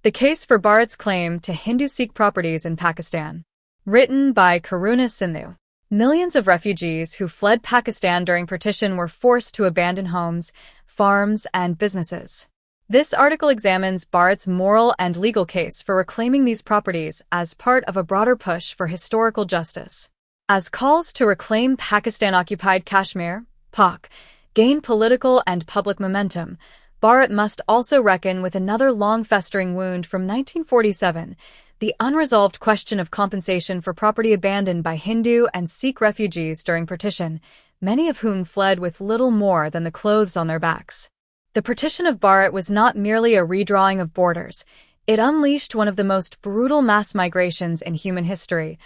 The Case for Bharat's Claim to Hindu-Sikh Properties in Pakistan. Written by Karuna Sindhu. Millions of refugees who fled Pakistan during partition were forced to abandon homes, farms, and businesses. This article examines Bharat's moral and legal case for reclaiming these properties as part of a broader push for historical justice. As calls to reclaim Pakistan-occupied Kashmir, Pak, gain political and public momentum, Bharat must also reckon with another long-festering wound from 1947, the unresolved question of compensation for property abandoned by Hindu and Sikh refugees during partition, many of whom fled with little more than the clothes on their backs. The partition of Bharat was not merely a redrawing of borders. It unleashed one of the most brutal mass migrations in human history,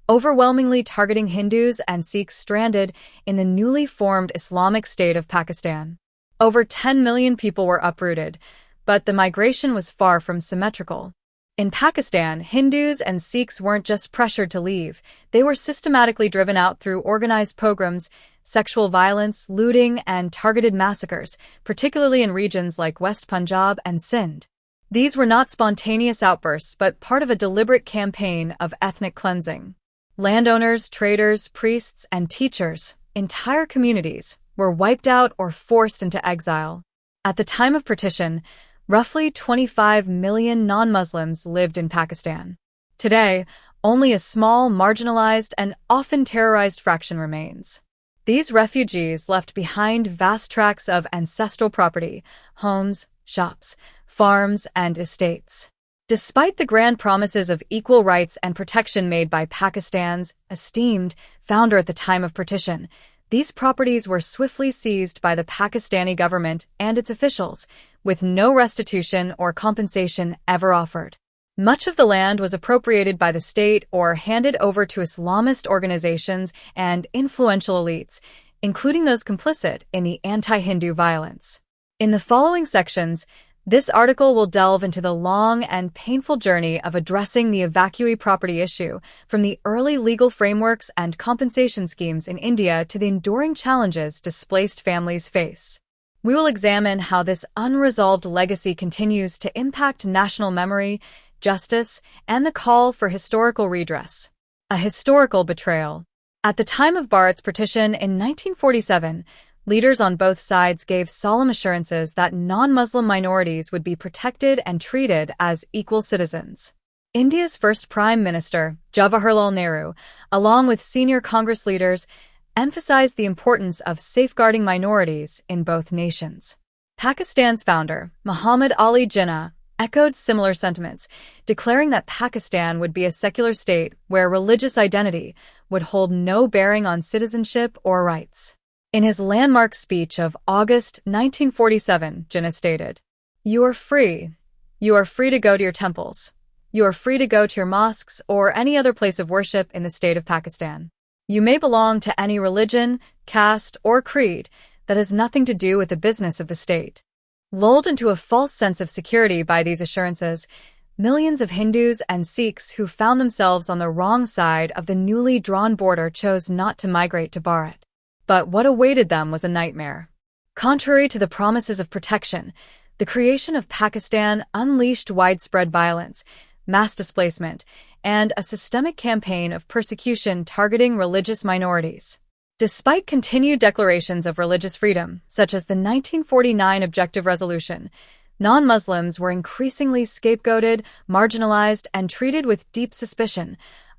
overwhelmingly targeting Hindus and Sikhs stranded in the newly formed Islamic State of Pakistan. Over 10 million people were uprooted, but the migration was far from symmetrical. In Pakistan, Hindus and Sikhs weren't just pressured to leave, they were systematically driven out through organized pogroms, sexual violence, looting, and targeted massacres, particularly in regions like West Punjab and Sindh. These were not spontaneous outbursts, but part of a deliberate campaign of ethnic cleansing. Landowners, traders, priests, and teachers, entire communities, were wiped out or forced into exile. At the time of partition, roughly 25 million non-Muslims lived in Pakistan. Today, only a small, marginalized, and often terrorized fraction remains. These refugees left behind vast tracts of ancestral property, homes, shops, farms, and estates. Despite the grand promises of equal rights and protection made by Pakistan's esteemed founder at the time of partition, these properties were swiftly seized by the Pakistani government and its officials, with no restitution or compensation ever offered. Much of the land was appropriated by the state or handed over to Islamist organizations and influential elites, including those complicit in the anti-Hindu violence. In the following sections, this article will delve into the long and painful journey of addressing the evacuee property issue, from the early legal frameworks and compensation schemes in India to the enduring challenges displaced families face. We will examine how this unresolved legacy continues to impact national memory, justice, and the call for historical redress. A historical betrayal. At the time of Bharat's partition in 1947, leaders on both sides gave solemn assurances that non-Muslim minorities would be protected and treated as equal citizens. India's first Prime Minister, Jawaharlal Nehru, along with senior Congress leaders, emphasized the importance of safeguarding minorities in both nations. Pakistan's founder, Muhammad Ali Jinnah, echoed similar sentiments, declaring that Pakistan would be a secular state where religious identity would hold no bearing on citizenship or rights. In his landmark speech of August 1947, Jinnah stated, "You are free. You are free to go to your temples. You are free to go to your mosques or any other place of worship in the state of Pakistan. You may belong to any religion, caste, or creed that has nothing to do with the business of the state." Lulled into a false sense of security by these assurances, millions of Hindus and Sikhs who found themselves on the wrong side of the newly drawn border chose not to migrate to Bharat. But what awaited them was a nightmare. Contrary to the promises of protection, the creation of Pakistan unleashed widespread violence, mass displacement, and a systemic campaign of persecution targeting religious minorities. Despite continued declarations of religious freedom, such as the 1949 Objective Resolution, non-Muslims were increasingly scapegoated, marginalized, and treated with deep suspicion,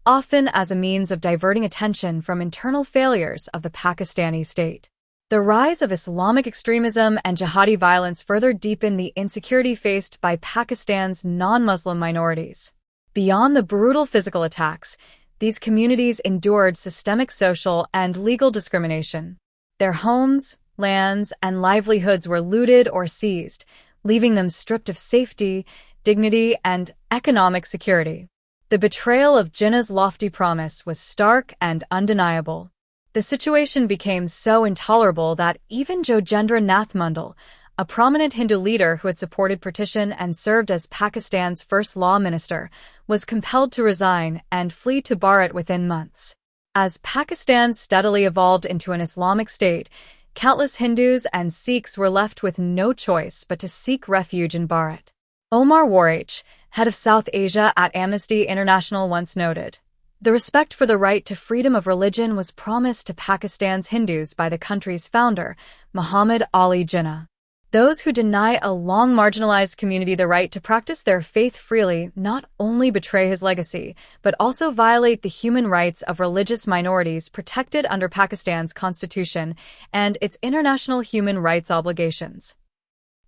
often as a means of diverting attention from internal failures of the Pakistani state. The rise of Islamic extremism and jihadi violence further deepened the insecurity faced by Pakistan's non-Muslim minorities. Beyond the brutal physical attacks, these communities endured systemic social and legal discrimination. Their homes, lands, and livelihoods were looted or seized, leaving them stripped of safety, dignity, and economic security. The betrayal of Jinnah's lofty promise was stark and undeniable. The situation became so intolerable that even Jogendra Nath Mundal, a prominent Hindu leader who had supported partition and served as Pakistan's first law minister, was compelled to resign and flee to Bharat within months. As Pakistan steadily evolved into an Islamic state, countless Hindus and Sikhs were left with no choice but to seek refuge in Bharat. Omar Warich, head of South Asia at Amnesty International, once noted. The respect for the right to freedom of religion was promised to Pakistan's Hindus by the country's founder, Muhammad Ali Jinnah. Those who deny a long marginalized community the right to practice their faith freely not only betray his legacy, but also violate the human rights of religious minorities protected under Pakistan's constitution and its international human rights obligations.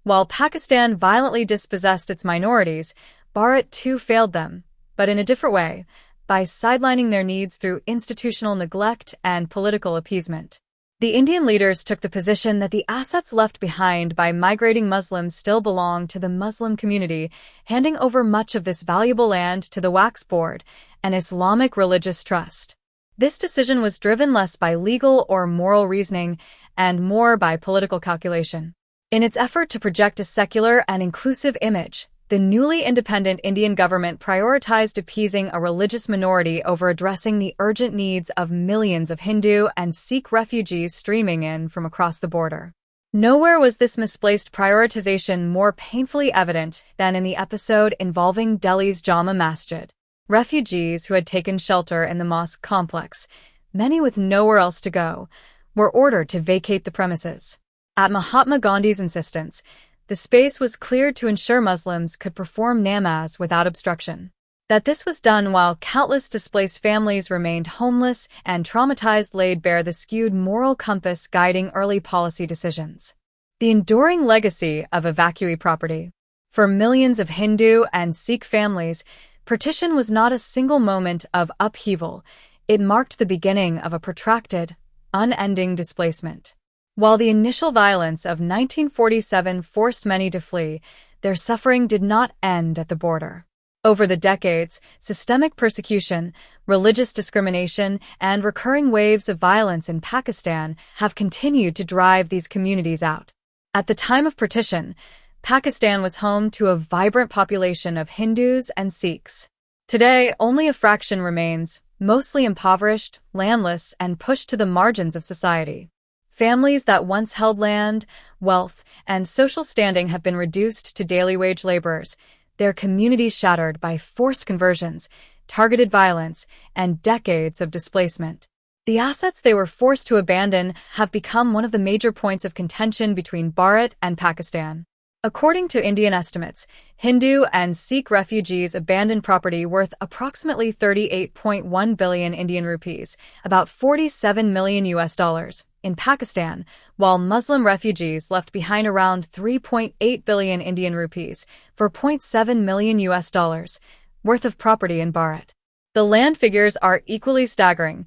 While Pakistan violently dispossessed its minorities, Bharat too failed them, but in a different way, by sidelining their needs through institutional neglect and political appeasement. The Indian leaders took the position that the assets left behind by migrating Muslims still belong to the Muslim community, handing over much of this valuable land to the Waqf Board, an Islamic religious trust. This decision was driven less by legal or moral reasoning and more by political calculation. In its effort to project a secular and inclusive image, the newly independent Indian government prioritized appeasing a religious minority over addressing the urgent needs of millions of Hindu and Sikh refugees streaming in from across the border. Nowhere was this misplaced prioritization more painfully evident than in the episode involving Delhi's Jama Masjid. Refugees who had taken shelter in the mosque complex, many with nowhere else to go, were ordered to vacate the premises. At Mahatma Gandhi's insistence, the space was cleared to ensure Muslims could perform namaz without obstruction. That this was done while countless displaced families remained homeless and traumatized laid bare the skewed moral compass guiding early policy decisions. The enduring legacy of evacuee property. For millions of Hindu and Sikh families, partition was not a single moment of upheaval. It marked the beginning of a protracted, unending displacement. While the initial violence of 1947 forced many to flee, their suffering did not end at the border. Over the decades, systemic persecution, religious discrimination, and recurring waves of violence in Pakistan have continued to drive these communities out. At the time of partition, Pakistan was home to a vibrant population of Hindus and Sikhs. Today, only a fraction remains, mostly impoverished, landless, and pushed to the margins of society. Families that once held land, wealth, and social standing have been reduced to daily wage laborers, their communities shattered by forced conversions, targeted violence, and decades of displacement. The assets they were forced to abandon have become one of the major points of contention between Bharat and Pakistan. According to Indian estimates, Hindu and Sikh refugees abandoned property worth approximately 38.1 billion Indian rupees, about $47 million in Pakistan, while Muslim refugees left behind around 3.8 billion Indian rupees for $0.7 million worth of property in Bharat. The land figures are equally staggering.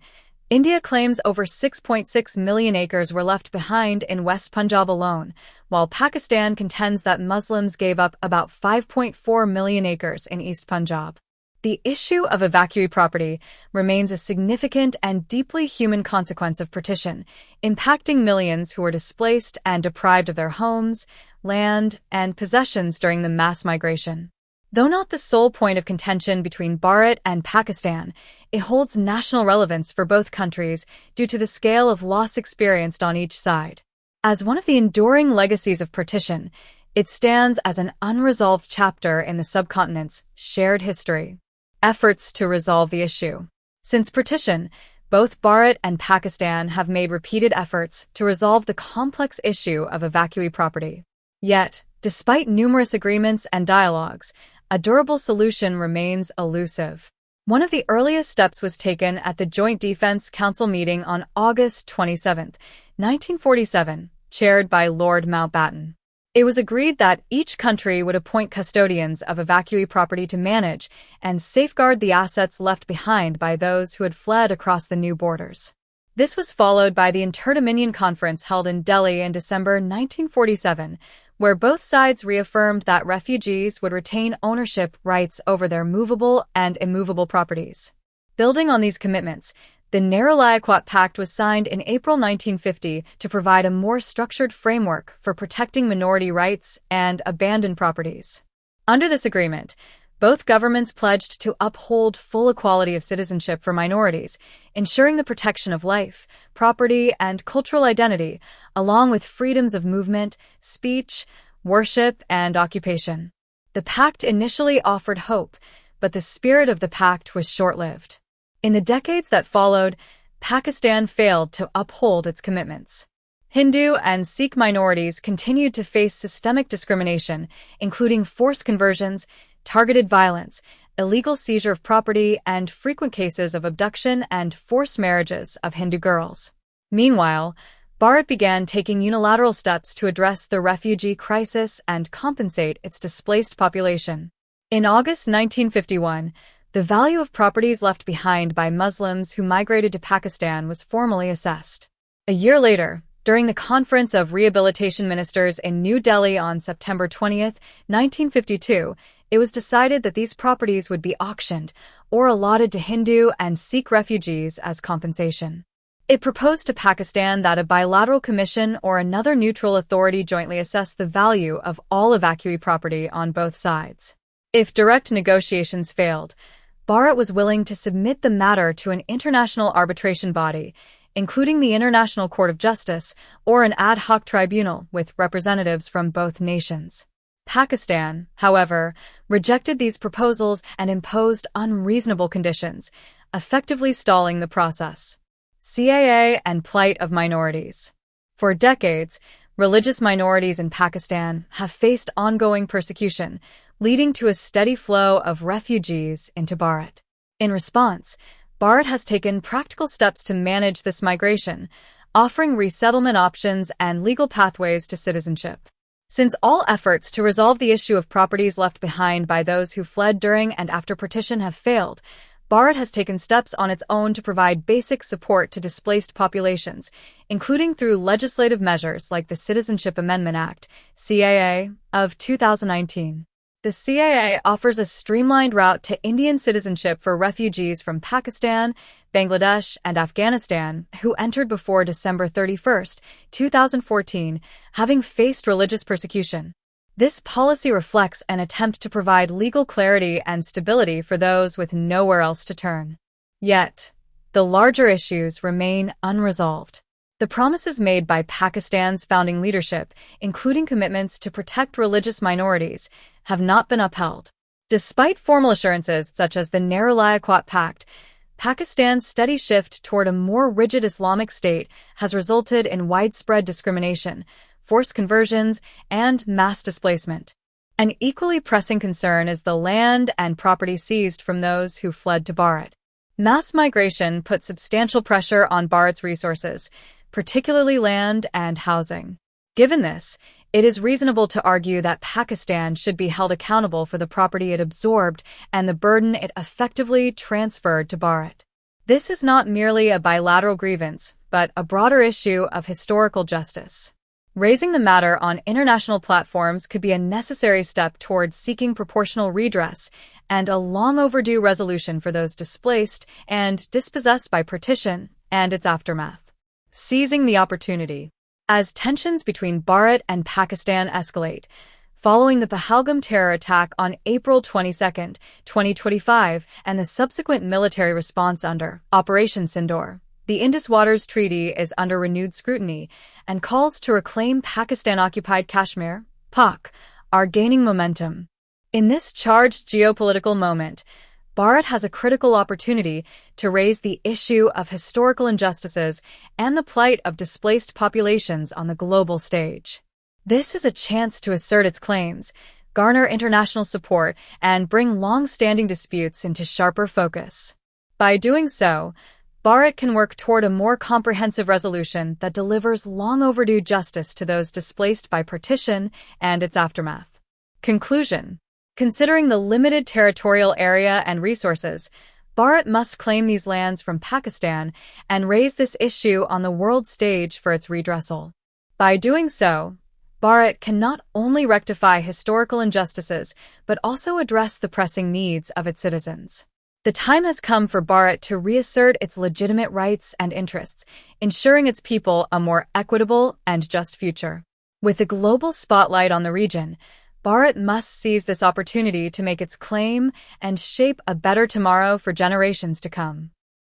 India claims over 6.6 million acres were left behind in West Punjab alone, while Pakistan contends that Muslims gave up about 5.4 million acres in East Punjab. The issue of evacuee property remains a significant and deeply human consequence of partition, impacting millions who were displaced and deprived of their homes, land, and possessions during the mass migration. Though not the sole point of contention between Bharat and Pakistan, it holds national relevance for both countries due to the scale of loss experienced on each side. As one of the enduring legacies of partition, it stands as an unresolved chapter in the subcontinent's shared history. Efforts to resolve the issue. Since partition, both Bharat and Pakistan have made repeated efforts to resolve the complex issue of evacuee property. Yet, despite numerous agreements and dialogues, a durable solution remains elusive. One of the earliest steps was taken at the Joint Defense Council meeting on August 27, 1947, chaired by Lord Mountbatten. It was agreed that each country would appoint custodians of evacuee property to manage and safeguard the assets left behind by those who had fled across the new borders. This was followed by the Inter-Dominion Conference held in Delhi in December 1947, where both sides reaffirmed that refugees would retain ownership rights over their movable and immovable properties. Building on these commitments, the Nehru-Liaquat Pact was signed in April 1950 to provide a more structured framework for protecting minority rights and abandoned properties. Under this agreement, both governments pledged to uphold full equality of citizenship for minorities, ensuring the protection of life, property, and cultural identity, along with freedoms of movement, speech, worship, and occupation. The pact initially offered hope, but the spirit of the pact was short-lived. In the decades that followed, Pakistan failed to uphold its commitments. Hindu and Sikh minorities continued to face systemic discrimination, including forced conversions, targeted violence, illegal seizure of property, and frequent cases of abduction and forced marriages of Hindu girls. Meanwhile, Bharat began taking unilateral steps to address the refugee crisis and compensate its displaced population. In August 1951, the value of properties left behind by Muslims who migrated to Pakistan was formally assessed. A year later, during the Conference of Rehabilitation Ministers in New Delhi on September 20, 1952, it was decided that these properties would be auctioned or allotted to Hindu and Sikh refugees as compensation. It proposed to Pakistan that a bilateral commission or another neutral authority jointly assess the value of all evacuee property on both sides. If direct negotiations failed, Bharat was willing to submit the matter to an international arbitration body, including the International Court of Justice or an ad hoc tribunal with representatives from both nations. Pakistan, however, rejected these proposals and imposed unreasonable conditions, effectively stalling the process. CAA and plight of minorities. For decades, religious minorities in Pakistan have faced ongoing persecution, leading to a steady flow of refugees into Bharat. In response, Bharat has taken practical steps to manage this migration, offering resettlement options and legal pathways to citizenship. Since all efforts to resolve the issue of properties left behind by those who fled during and after partition have failed, Bharat has taken steps on its own to provide basic support to displaced populations, including through legislative measures like the Citizenship Amendment Act, CAA, of 2019. The CAA offers a streamlined route to Indian citizenship for refugees from Pakistan, Bangladesh, and Afghanistan who entered before December 31, 2014, having faced religious persecution. This policy reflects an attempt to provide legal clarity and stability for those with nowhere else to turn. Yet, the larger issues remain unresolved. The promises made by Pakistan's founding leadership, including commitments to protect religious minorities, have not been upheld. Despite formal assurances such as the Nehru-Liaquat Pact, Pakistan's steady shift toward a more rigid Islamic state has resulted in widespread discrimination, forced conversions, and mass displacement. An equally pressing concern is the land and property seized from those who fled to Bharat. Mass migration put substantial pressure on Bharat's resources, particularly land and housing. Given this, it is reasonable to argue that Pakistan should be held accountable for the property it absorbed and the burden it effectively transferred to Bharat. This is not merely a bilateral grievance, but a broader issue of historical justice. Raising the matter on international platforms could be a necessary step towards seeking proportional redress and a long-overdue resolution for those displaced and dispossessed by partition and its aftermath. Seizing the opportunity. As tensions between Bharat and Pakistan escalate, following the Pahalgam terror attack on April 22, 2025, and the subsequent military response under Operation Sindoor, the Indus Waters Treaty is under renewed scrutiny, and calls to reclaim Pakistan-occupied Kashmir, Pak, are gaining momentum. In this charged geopolitical moment, Bharat has a critical opportunity to raise the issue of historical injustices and the plight of displaced populations on the global stage. This is a chance to assert its claims, garner international support, and bring long-standing disputes into sharper focus. By doing so, Bharat can work toward a more comprehensive resolution that delivers long-overdue justice to those displaced by partition and its aftermath. Conclusion. Considering the limited territorial area and resources, Bharat must claim these lands from Pakistan and raise this issue on the world stage for its redressal. By doing so, Bharat can not only rectify historical injustices, but also address the pressing needs of its citizens. The time has come for Bharat to reassert its legitimate rights and interests, ensuring its people a more equitable and just future. With the global spotlight on the region, Bharat must seize this opportunity to make its claim and shape a better tomorrow for generations to come.